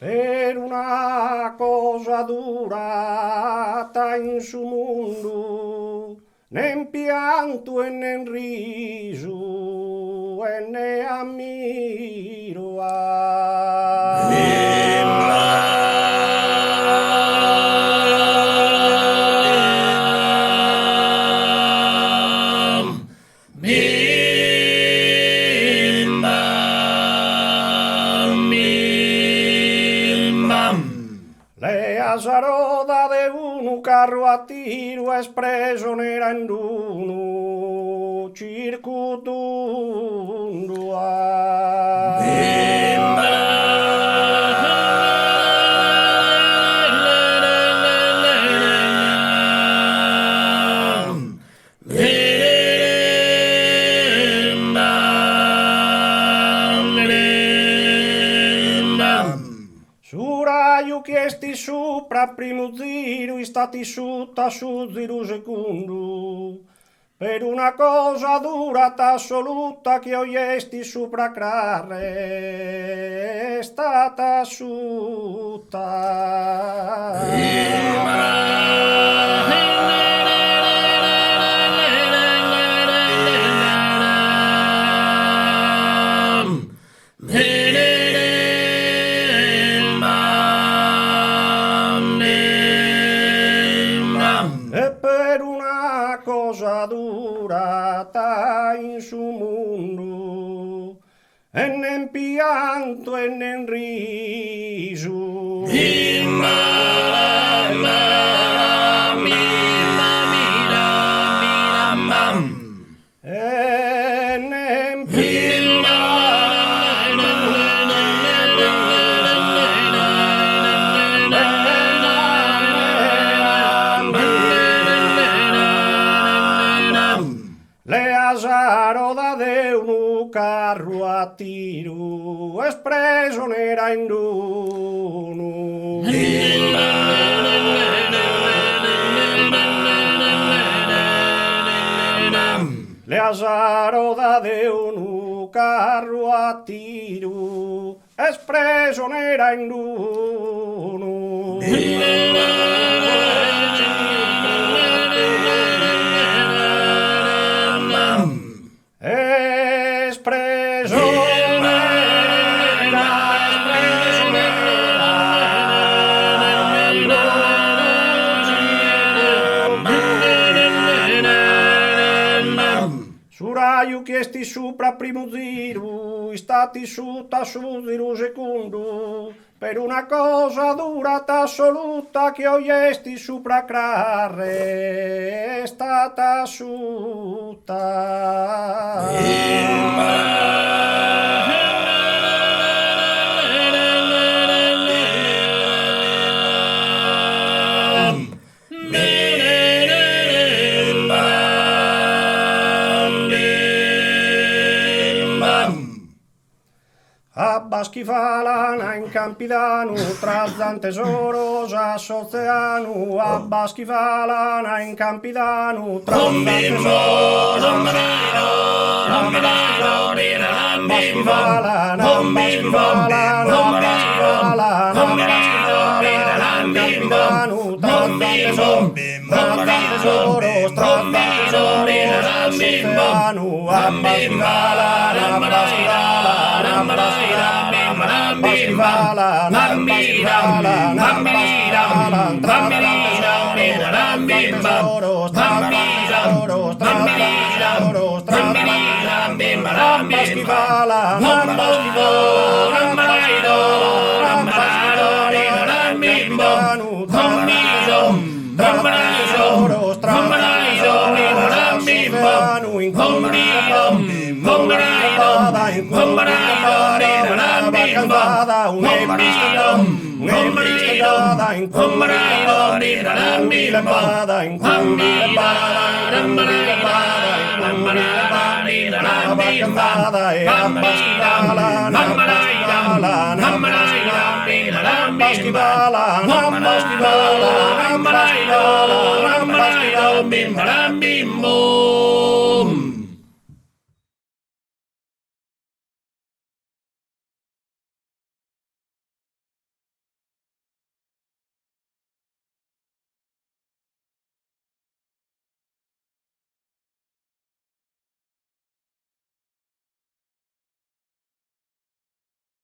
Per una cosa durata in su mondo, né pianto e né riso e né ammiro le asaroda de un carro a tiro espreso nera in uno circuito Suraio chiesti sopra primo giro, stati sotto su giro secondo. Per una cosa durata assoluta che ho chiesti sopra crare, è stata sutta. E per una cosa durata in su mondo, e né pianto e né riso. E né le asaroda de un carro a tiro espreso nera in uno. Le asaroda de un carro a tiro espreso nera in uno. Espreso Suraio chiesti sopra primo giro, stati sotto su giro secondo. Per una cosa durata assoluta che ho chiesti sopra crare, è stata sutta. Abba schifalana in Campidano, tra zan tesoros a Soceano. Abba schifalana in Campidano, tra zan tesoros a Bim bam bim boom.